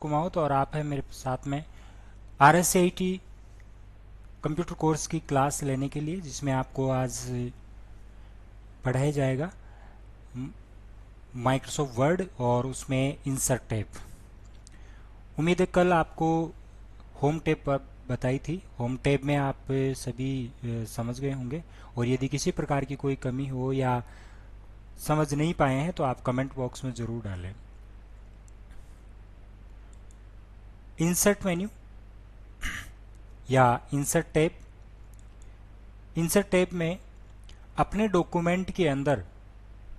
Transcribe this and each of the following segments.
कुमाऊत और आप हैं मेरे साथ में RSCIT कंप्यूटर कोर्स की क्लास लेने के लिए, जिसमें आपको आज पढ़ाया जाएगा माइक्रोसॉफ्ट वर्ड और उसमें इंसर्ट टैब। उम्मीद है कल आपको होम टैब पर बताई थी। होम टैब में आप सभी समझ गए होंगे, और यदि किसी प्रकार की कोई कमी हो या समझ नहीं पाए हैं तो आप कमेंट बॉक्स में ज़रूर डालें। इंसर्ट मेन्यू या इंसर्ट टैब, इंसर्ट टैब में अपने डॉक्यूमेंट के अंदर,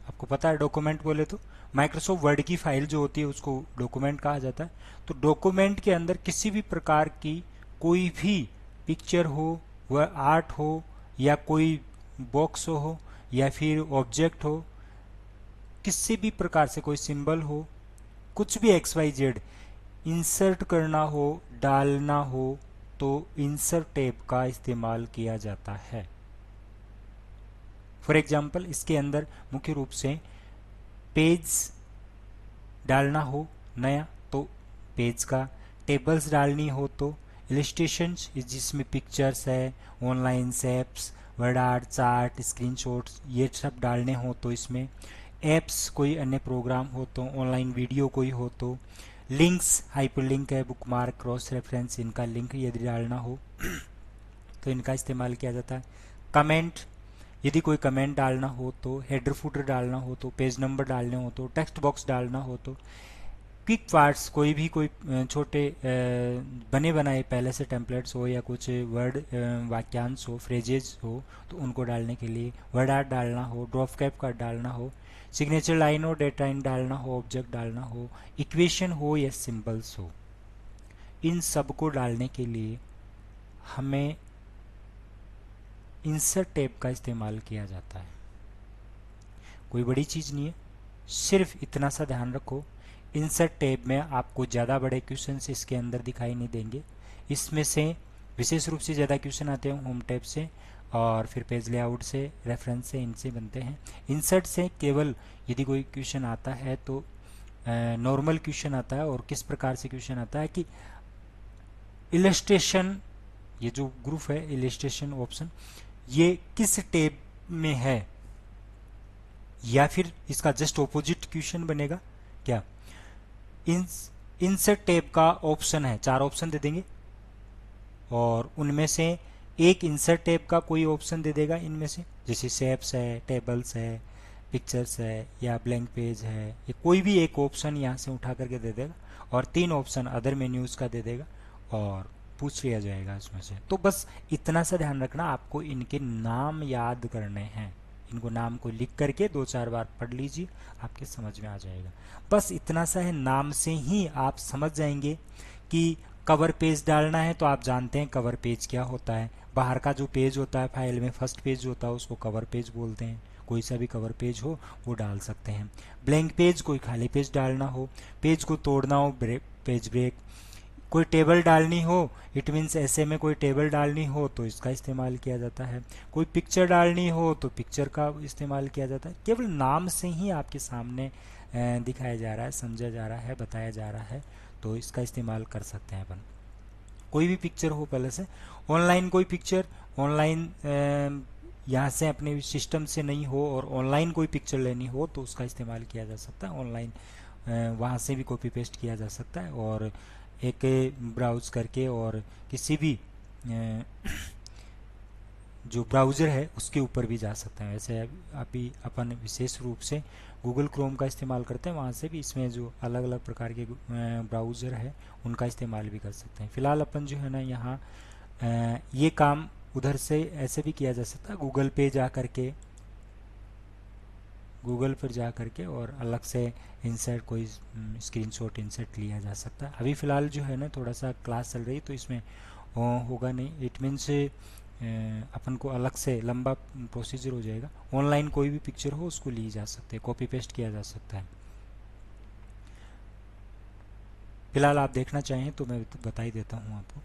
आपको पता है डॉक्यूमेंट बोले तो माइक्रोसॉफ्ट वर्ड की फाइल जो होती है उसको डॉक्यूमेंट कहा जाता है। तो डॉक्यूमेंट के अंदर किसी भी प्रकार की कोई भी पिक्चर हो, वह आर्ट हो या कोई बॉक्स हो या फिर ऑब्जेक्ट हो, किसी भी प्रकार से कोई सिंबल हो, कुछ भी XYZ इंसर्ट करना हो, डालना हो, तो इंसर्ट टैब का इस्तेमाल किया जाता है। फॉर एग्जाम्पल, इसके अंदर मुख्य रूप से पेज डालना हो नया तो पेज का, टेबल्स डालनी हो तो इलिस्ट्रेशंस जिसमें पिक्चर्स है, online apps, word art, chart, screenshots, ये सब डालने हो तो इसमें, एप्स कोई अन्य प्रोग्राम हो तो, ऑनलाइन वीडियो कोई हो तो, लिंक्स, हाइपरलिंक है, बुकमार्क, क्रॉस रेफरेंस, इनका लिंक यदि डालना हो तो इनका इस्तेमाल किया जाता है। कमेंट, यदि कोई कमेंट डालना हो तो, हेडर फुटर डालना हो तो, पेज नंबर डालने हो तो, टेक्स्ट बॉक्स डालना हो तो, क्विक पार्ट्स, कोई भी कोई छोटे बने बनाए पहले से टेम्पलेट्स हो या कुछ वर्ड वाक्यांश हो, फ्रेजेस हो, तो उनको डालने के लिए, वर्ड आर्ट डालना हो, ड्रॉप कैप का डालना हो, सिग्नेचर लाइन हो, डेटा लाइन डालना हो, ऑब्जेक्ट डालना हो, इक्वेशन हो या सिंबल्स हो, इन सब को डालने के लिए हमें इंसर्ट टैब का इस्तेमाल किया जाता है। कोई बड़ी चीज़ नहीं है, सिर्फ इतना सा ध्यान रखो, इंसर्ट टैब में आपको ज़्यादा बड़े क्वेश्चंस इसके अंदर दिखाई नहीं देंगे। इसमें से विशेष रूप से ज़्यादा क्वेश्चन आते हैं होम टैब से, और फिर पेज लेआउट से, रेफरेंस से, इनसे बनते हैं। इंसर्ट से केवल यदि कोई क्वेश्चन आता है तो नॉर्मल क्वेश्चन आता है, और किस प्रकार से क्वेश्चन आता है कि इलस्ट्रेशन, ये जो ग्रुप है इलस्ट्रेशन ऑप्शन, ये किस टैब में है, या फिर इसका जस्ट ऑपोजिट क्वेश्चन बनेगा क्या। इंसर्ट टैब का ऑप्शन है, 4 ऑप्शन दे देंगे, और उनमें से एक इंसर्ट टैब का कोई ऑप्शन दे देगा इनमें से, जैसे शेप्स है, टेबल्स है, पिक्चर्स है या ब्लैंक पेज है, या कोई भी एक ऑप्शन यहाँ से उठा करके दे देगा, और 3 ऑप्शन अदर मेन्यूज का दे देगा और पूछ लिया जाएगा इसमें से। तो बस इतना सा ध्यान रखना, आपको इनके नाम याद करने हैं, इनको नाम को लिख करके 2-4 बार पढ़ लीजिए, आपके समझ में आ जाएगा। बस इतना सा है, नाम से ही आप समझ जाएंगे कि कवर पेज डालना है तो आप जानते हैं कवर पेज क्या होता है। बाहर का जो पेज होता है फाइल में, फर्स्ट पेज होता है, उसको कवर पेज बोलते हैं। कोई सा भी कवर पेज हो वो डाल सकते हैं। ब्लैंक पेज, कोई खाली पेज डालना हो, पेज को तोड़ना हो, पेज ब्रेक, कोई टेबल डालनी हो, इट मीन्स ऐसे में कोई टेबल डालनी हो तो इसका इस्तेमाल किया जाता है। कोई पिक्चर डालनी हो तो पिक्चर का इस्तेमाल किया जाता है। केवल नाम से ही आपके सामने दिखाया जा रहा है, समझा जा रहा है, बताया जा रहा है, तो इसका इस्तेमाल कर सकते हैं अपन। कोई भी पिक्चर हो पहले से, ऑनलाइन कोई पिक्चर, ऑनलाइन यहाँ से अपने सिस्टम से नहीं हो और ऑनलाइन कोई पिक्चर लेनी हो तो उसका इस्तेमाल किया जा सकता है। ऑनलाइन वहाँ से भी कॉपी पेस्ट किया जा सकता है, और एक ब्राउज करके और किसी भी जो ब्राउज़र है उसके ऊपर भी जा सकते हैं। वैसे अभी अपन विशेष रूप से गूगल क्रोम का इस्तेमाल करते हैं, वहाँ से भी इसमें जो अलग अलग प्रकार के ब्राउज़र है उनका इस्तेमाल भी कर सकते हैं। फ़िलहाल अपन जो है ना यहाँ ये काम उधर से ऐसे भी किया जा सकता है, गूगल पे जा करके, गूगल पर जा करके और अलग से इंसर्ट कोई स्क्रीनशॉट इंसर्ट लिया जा सकता है। अभी फ़िलहाल जो है ना थोड़ा सा क्लास चल रही है तो इसमें होगा नहीं, इट मीन्स अपन को अलग से लंबा प्रोसीजर हो जाएगा। ऑनलाइन कोई भी पिक्चर हो उसको ली जा सकते हैं, कॉपी पेस्ट किया जा सकता है। फिलहाल आप देखना चाहें तो मैं बता ही देता हूँ आपको।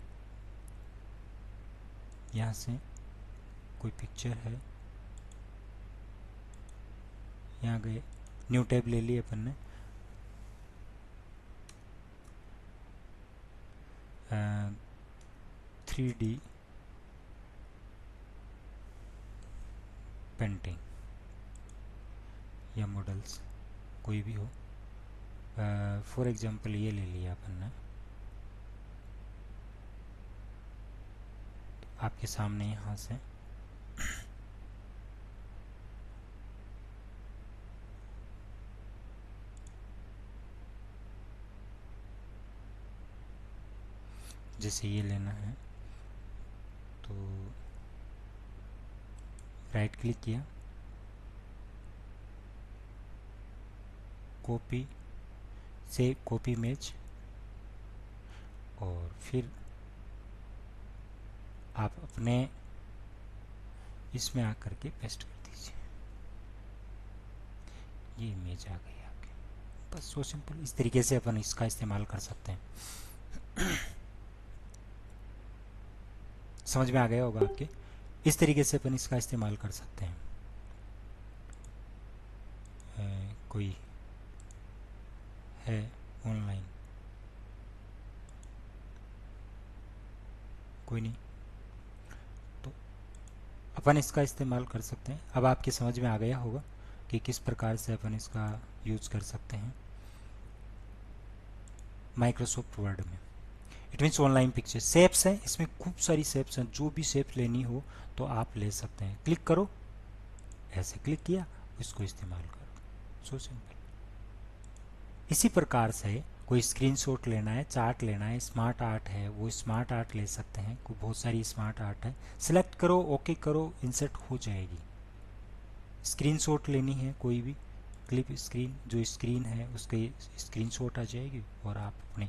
यहाँ से कोई पिक्चर है, यहाँ गए, न्यू टैब ले लिए अपन ने, 3D पेंटिंग या मॉडल्स कोई भी हो। फॉर एग्जांपल ये ले लिया अपन ने, आपके सामने यहाँ से जैसे ये लेना है तो राइट क्लिक किया, कॉपी से कॉपी इमेज, और फिर आप अपने इसमें आकर के पेस्ट कर दीजिए। ये इमेज आ गई आपके, बस सो सिंपल। इस तरीके से अपन इसका इस्तेमाल कर सकते हैं। समझ में आ गया होगा आपके, इस तरीके से अपन इसका इस्तेमाल कर सकते हैं। कोई है ऑनलाइन, कोई नहीं, तो अपन इसका इस्तेमाल कर सकते हैं। अब आपके समझ में आ गया होगा कि किस प्रकार से अपन इसका यूज कर सकते हैं माइक्रोसॉफ्ट वर्ड में। It means online picture shapes है, इसमें खूब सारी शेप्स हैं, जो भी शेप लेनी हो तो आप ले सकते हैं। क्लिक करो, ऐसे क्लिक किया, इसको इस्तेमाल करो, सो सिंपल। इसी प्रकार से कोई स्क्रीनशॉट लेना है, चार्ट लेना है, स्मार्ट आर्ट है, वो स्मार्ट आर्ट ले सकते हैं। कोई बहुत सारी स्मार्ट आर्ट है, सिलेक्ट करो, ओके करो, इंसर्ट हो जाएगी। स्क्रीनशॉट लेनी है कोई भी, क्लिप स्क्रीन, जो स्क्रीन है उसके स्क्रीनशॉट आ जाएगी, और आप अपने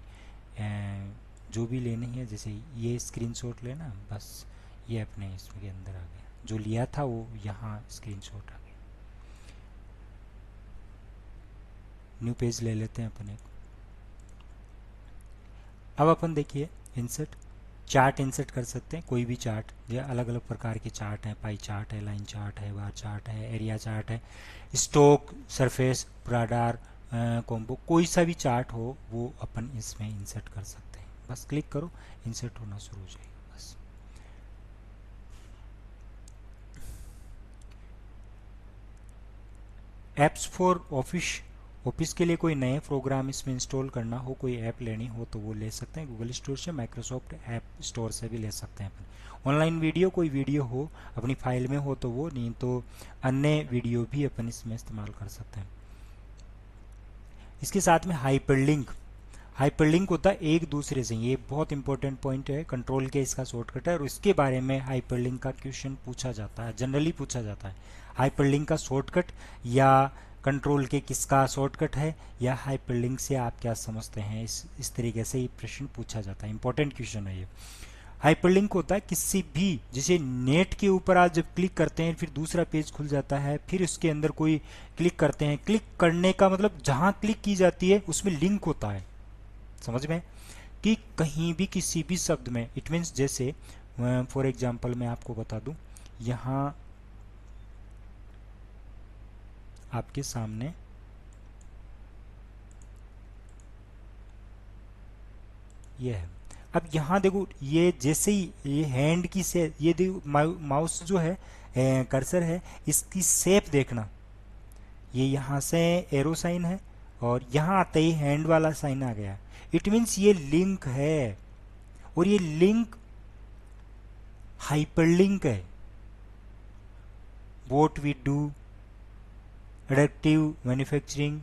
जो भी लेनी है, जैसे ये स्क्रीनशॉट लेना, बस ये अपने इसमें के अंदर आ गया, जो लिया था वो यहाँ स्क्रीनशॉट आ गया। न्यू पेज ले लेते हैं अपन एक। अब अपन देखिए इंसर्ट, चार्ट इंसर्ट कर सकते हैं, कोई भी चार्ट, ये अलग अलग प्रकार के चार्ट हैं, पाई चार्ट है, लाइन चार्ट है, बार चार्ट है, एरिया चार्ट है, स्टॉक, सरफेस, राडार, कॉम्बो, कोई सा भी चार्ट हो वो अपन इसमें इंसर्ट कर सकते हैं। बस क्लिक करो, इंसर्ट होना शुरू हो जाएगा। बस एप्स फॉर ऑफिस, ऑफिस के लिए कोई नए प्रोग्राम इसमें इंस्टॉल करना हो, कोई ऐप लेनी हो तो वो ले सकते हैं गूगल स्टोर से, माइक्रोसॉफ्ट ऐप स्टोर से भी ले सकते हैं अपन। ऑनलाइन वीडियो, कोई वीडियो हो अपनी फाइल में हो तो वो, नहीं तो अन्य वीडियो भी अपन इसमें इस्तेमाल कर सकते हैं। इसके साथ में हाइपरलिंक, हाइपरलिंक होता है एक दूसरे से, ये बहुत इंपॉर्टेंट पॉइंट है, कंट्रोल के इसका शॉर्टकट है, और इसके बारे में हाइपरलिंक का क्वेश्चन पूछा जाता है, जनरली पूछा जाता है। हाइपरलिंक का शॉर्टकट या कंट्रोल के किसका शॉर्टकट है, या हाइपरलिंक से आप क्या समझते हैं, इस तरीके से ये प्रश्न पूछा जाता है, इंपॉर्टेंट क्वेश्चन है ये। हाइपरलिंक होता है किसी भी, जैसे नेट के ऊपर आप जब क्लिक करते हैं फिर दूसरा पेज खुल जाता है, फिर उसके अंदर कोई क्लिक करते हैं, क्लिक करने का मतलब जहां क्लिक की जाती है उसमें लिंक होता है, समझ में, कि कहीं भी किसी भी शब्द में, इट मीन्स जैसे फॉर एग्जांपल मैं आपको बता दूं, यहाँ आपके सामने ये है। अब यहाँ देखो, ये जैसे ही ये हैंड की से, ये देखो माउस जो है, कर्सर है, इसकी शेप देखना, ये यहाँ से एरो साइन है और यहाँ आते ही हैंड वाला साइन आ गया, इट मीन्स ये लिंक है, और ये लिंक हाइपरलिंक है। What we do, additive manufacturing,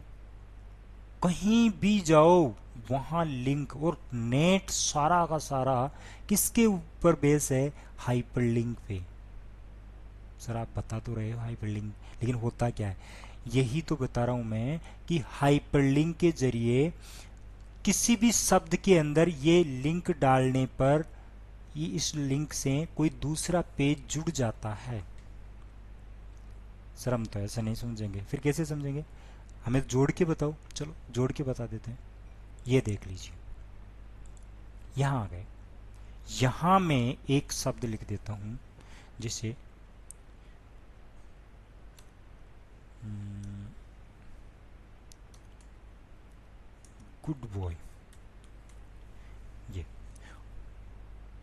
कहीं भी जाओ वहाँ लिंक, और नेट सारा का सारा किसके ऊपर बेस है, हाइपरलिंक पे। सर आप बता तो रहे हो हाइपरलिंक, लेकिन होता क्या है, यही तो बता रहा हूं मैं कि हाइपरलिंक के जरिए किसी भी शब्द के अंदर ये लिंक डालने पर ये इस लिंक से कोई दूसरा पेज जुड़ जाता है। सर हम तो ऐसा नहीं समझेंगे, फिर कैसे समझेंगे, हमें जोड़ के बताओ, चलो जोड़ के बता देते हैं। ये देख लीजिए, यहाँ आ गए, यहाँ मैं एक शब्द लिख देता हूँ, जिसे गुड बॉय, ये,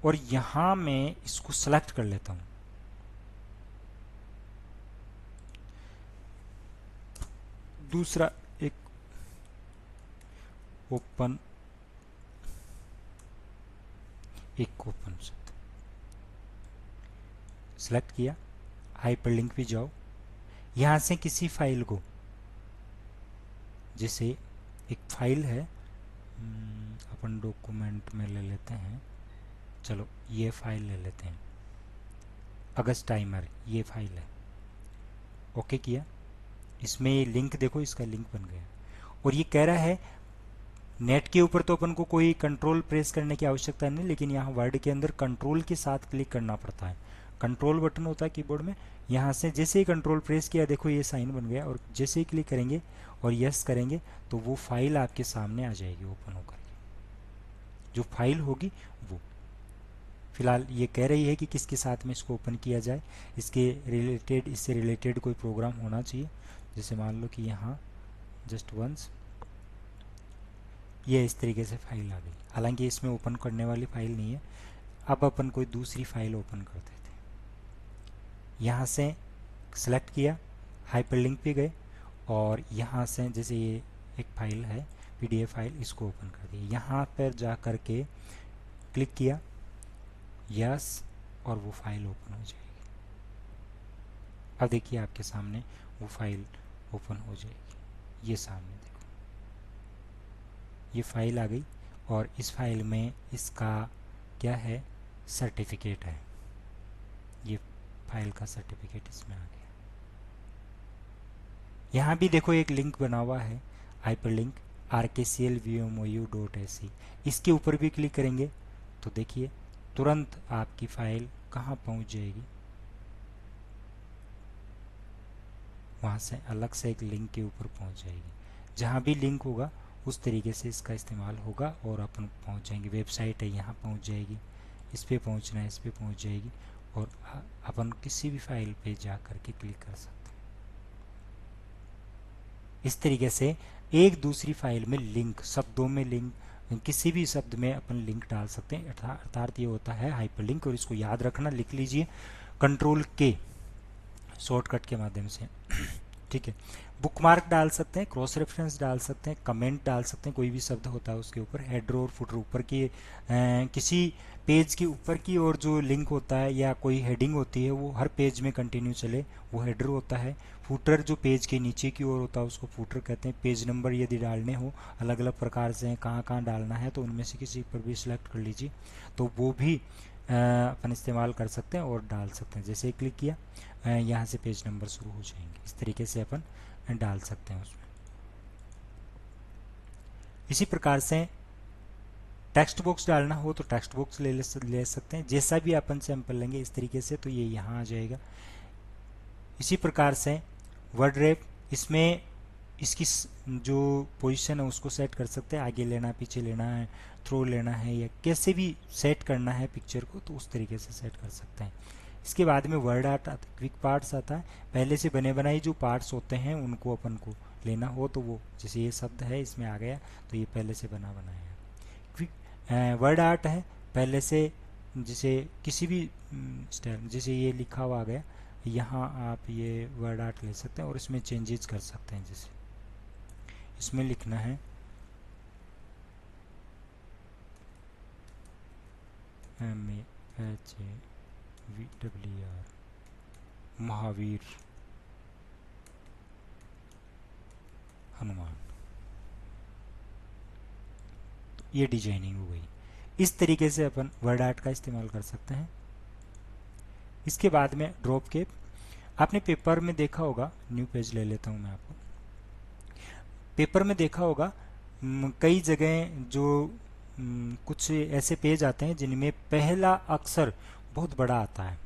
और यहाँ मैं इसको सेलेक्ट कर लेता हूँ। दूसरा एक ओपन शब्द सेलेक्ट किया, हाइपरलिंक पे जाओ, यहाँ से किसी फाइल को, जैसे एक फाइल है, अपन डॉक्यूमेंट में ले लेते हैं, चलो ये फाइल ले लेते हैं, अगस्त टाइमर ये फाइल है, ओके किया। इसमें ये लिंक देखो, इसका लिंक बन गया और ये कह रहा है नेट के ऊपर तो अपन को कोई कंट्रोल प्रेस करने की आवश्यकता नहीं, लेकिन यहाँ वर्ड के अंदर कंट्रोल के साथ क्लिक करना पड़ता है। कंट्रोल बटन होता है कीबोर्ड में, यहाँ से जैसे ही कंट्रोल प्रेस किया देखो ये साइन बन गया, और जैसे ही क्लिक करेंगे और यस करेंगे तो वो फाइल आपके सामने आ जाएगी ओपन होकर के। जो फाइल होगी वो फिलहाल ये कह रही है कि किसके साथ में इसको ओपन किया जाए, इसके रिलेटेड, इससे रिलेटेड कोई प्रोग्राम होना चाहिए। जैसे मान लो कि यहाँ जस्ट वंस ये इस तरीके से फाइल आ गई, हालांकि इसमें ओपन करने वाली फाइल नहीं है। अब अपन कोई दूसरी फाइल ओपन करते थे, यहाँ से सेलेक्ट किया, हाइपरलिंक पे गए और यहाँ से जैसे ये एक फाइल है पीडीएफ फाइल, इसको ओपन कर दिया, यहाँ पर जा कर के क्लिक किया, यस, और वो फाइल ओपन हो जाएगी। अब देखिए आपके सामने वो फाइल ओपन हो जाएगी, ये सामने देखो ये फाइल आ गई और इस फाइल में इसका क्या है, सर्टिफिकेट है, ये फाइल का सर्टिफिकेट इसमें आ गया। यहाँ भी देखो एक लिंक बना हुआ है, हाइपरलिंक rkclvmou.se, इसके ऊपर भी क्लिक करेंगे तो देखिए तुरंत आपकी फाइल कहाँ पहुँच जाएगी, वहाँ से अलग से एक लिंक के ऊपर पहुँच जाएगी। जहाँ भी लिंक होगा उस तरीके से इसका इस्तेमाल होगा और अपन पहुँच जाएंगे। वेबसाइट है यहाँ पहुँच जाएगी, इस पर पहुँचना है इस पर पहुँच जाएगी और अपन किसी भी फाइल पे जा कर के क्लिक कर सकते हैं। इस तरीके से एक दूसरी फाइल में लिंक, शब्दों में लिंक, किसी भी शब्द में अपन लिंक डाल सकते हैं, अर्थात ये होता है हाइपरलिंक। और इसको याद रखना, लिख लीजिए कंट्रोल के शॉर्टकट के माध्यम से, ठीक है। बुकमार्क डाल सकते हैं, क्रॉस रेफरेंस डाल सकते हैं, कमेंट डाल सकते हैं, कोई भी शब्द होता है उसके ऊपर, हेडर और फुटर ऊपर की किसी पेज के ऊपर की ओर जो लिंक होता है या कोई हेडिंग होती है वो हर पेज में कंटिन्यू चले, वो हेडर होता है। फुटर जो पेज के नीचे की ओर होता है उसको फुटर कहते हैं। पेज नंबर यदि डालने हो अलग अलग प्रकार से कहाँ कहाँ डालना है तो उनमें से किसी पर भी सिलेक्ट कर लीजिए, तो वो भी अपन इस्तेमाल कर सकते हैं और डाल सकते हैं। जैसे ही क्लिक किया यहाँ से पेज नंबर शुरू हो जाएंगे, इस तरीके से अपन डाल सकते हैं उसमें। इसी प्रकार से टेक्स्ट बॉक्स डालना हो तो टेक्स्ट बॉक्स ले सकते हैं, जैसा भी अपन सैंपल लेंगे इस तरीके से तो ये यहाँ आ जाएगा। इसी प्रकार से वर्ड रैप, इसमें इसकी जो पोजीशन है उसको सेट कर सकते हैं, आगे लेना पीछे लेना है, थ्रो लेना है या कैसे भी सेट करना है पिक्चर को तो उस तरीके से सेट कर सकते हैं। इसके बाद में वर्ड आर्ट आता है, क्विक पार्ट्स आता है, पहले से बने बनाए जो पार्ट्स होते हैं उनको अपन को लेना हो तो वो, जैसे ये शब्द है इसमें आ गया तो ये पहले से बना बनाया है। क्विक वर्ड आर्ट है पहले से, जैसे किसी भी स्टाइल, जैसे ये लिखा हुआ आ गया, यहाँ आप ये वर्ड आर्ट ले सकते हैं और इसमें चेंजेस कर सकते हैं। जैसे इसमें लिखना है MAHAVIR, महावीर हनुमान, तो ये डिजाइनिंग हो गई। इस तरीके से अपन वर्ड आर्ट का इस्तेमाल कर सकते हैं। इसके बाद में ड्रॉप कैप, आपने पेपर में देखा होगा, न्यू पेज ले लेता हूँ मैं आपको, पेपर में देखा होगा कई जगह जो कुछ ऐसे पेज आते हैं जिनमें पहला अक्षर बहुत बड़ा आता है।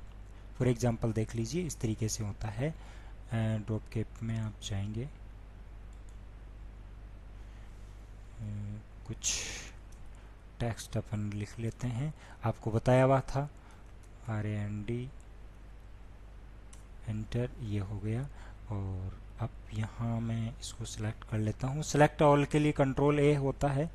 फॉर एग्जांपल देख लीजिए इस तरीके से होता है। ड्रॉप कैप में आप जाएंगे, कुछ टेक्स्ट अपन लिख लेते हैं, आपको बताया हुआ था RAND एंटर, ये हो गया। और अब यहाँ मैं इसको सिलेक्ट कर लेता हूँ। सिलेक्ट ऑल के लिए कंट्रोल A होता है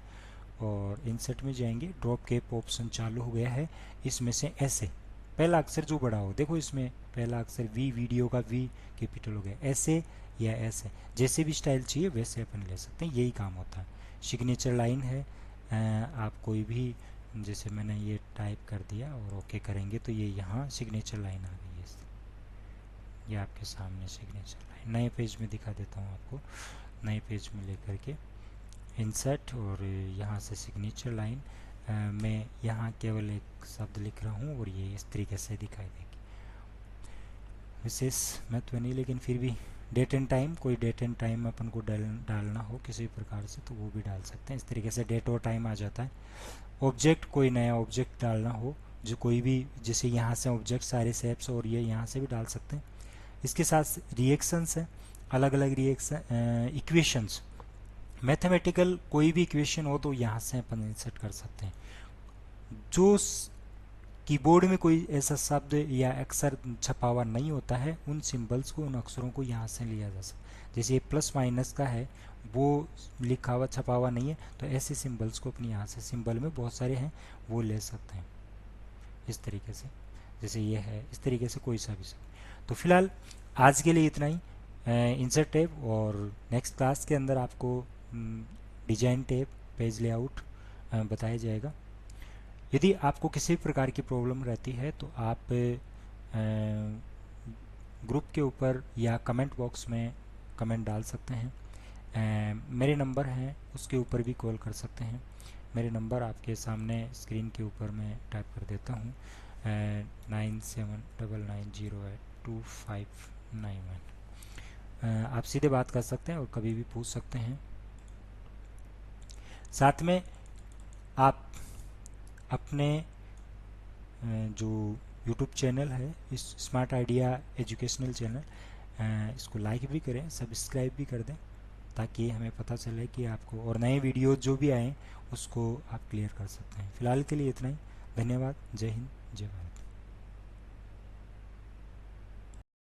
और इंसर्ट में जाएंगे, ड्रॉप कैप ऑप्शन चालू हो गया है। इसमें से ऐसे पहला अक्षर जो बड़ा हो, देखो इसमें पहला अक्षर वी, वीडियो का वी कैपिटल हो गया, ऐसे या ऐसे, जैसे भी स्टाइल चाहिए वैसे अपन ले सकते हैं, यही काम होता है। सिग्नेचर लाइन है, आप कोई भी, जैसे मैंने ये टाइप कर दिया और ओके करेंगे तो ये यहाँ सिग्नेचर लाइन आ गई है। ये आपके सामने सिग्नेचर लाइन, नए पेज में दिखा देता हूँ आपको। नए पेज में लेकर के इंसर्ट और यहाँ से सिग्नेचर लाइन, मैं यहाँ केवल एक शब्द लिख रहा हूँ और ये इस तरीके से दिखाई देगी। विशेष महत्व नहीं, लेकिन फिर भी डेट एंड टाइम, कोई डेट एंड टाइम अपन को डालना हो किसी प्रकार से तो वो भी डाल सकते हैं। इस तरीके से डेट और टाइम आ जाता है। ऑब्जेक्ट, कोई नया ऑब्जेक्ट डालना हो, जो कोई भी, जैसे यहाँ से ऑब्जेक्ट सारे शेप्स और ये यहाँ से भी डाल सकते हैं। इसके साथ रिएक्शंस है, अलग अलग रिएक्शन, इक्वेशंस, मैथमेटिकल कोई भी इक्वेशन हो तो यहाँ से अपन इंसर्ट कर सकते हैं। जो कीबोर्ड में कोई ऐसा शब्द या अक्षर छपा हुआ नहीं होता है, उन सिंबल्स को, उन अक्षरों को यहाँ से लिया जा सकता है। जैसे ये प्लस माइनस का है, वो लिखा हुआ छपा हुआ नहीं है, तो ऐसे सिंबल्स को अपने यहाँ से, सिंबल में बहुत सारे हैं वो ले सकते हैं इस तरीके से। जैसे ये है, इस तरीके से कोई सा भी सब। तो फिलहाल आज के लिए इतना ही। इंसर्ट टैब, और नेक्स्ट क्लास के अंदर आपको डिजाइन टैब, पेज लेआउट बताया जाएगा। यदि आपको किसी प्रकार की प्रॉब्लम रहती है तो आप ग्रुप के ऊपर या कमेंट बॉक्स में कमेंट डाल सकते हैं। मेरे नंबर हैं उसके ऊपर भी कॉल कर सकते हैं। मेरे नंबर आपके सामने स्क्रीन के ऊपर मैं टाइप कर देता हूँ, 9799082591। आप सीधे बात कर सकते हैं और कभी भी पूछ सकते हैं। साथ में आप अपने जो YouTube चैनल है, इस स्मार्ट आइडिया एजुकेशनल चैनल, इसको लाइक भी करें, सब्सक्राइब भी कर दें, ताकि हमें पता चले कि आपको, और नए वीडियो जो भी आए उसको आप क्लियर कर सकते हैं। फ़िलहाल के लिए इतना ही। धन्यवाद। जय हिंद, जय भारत।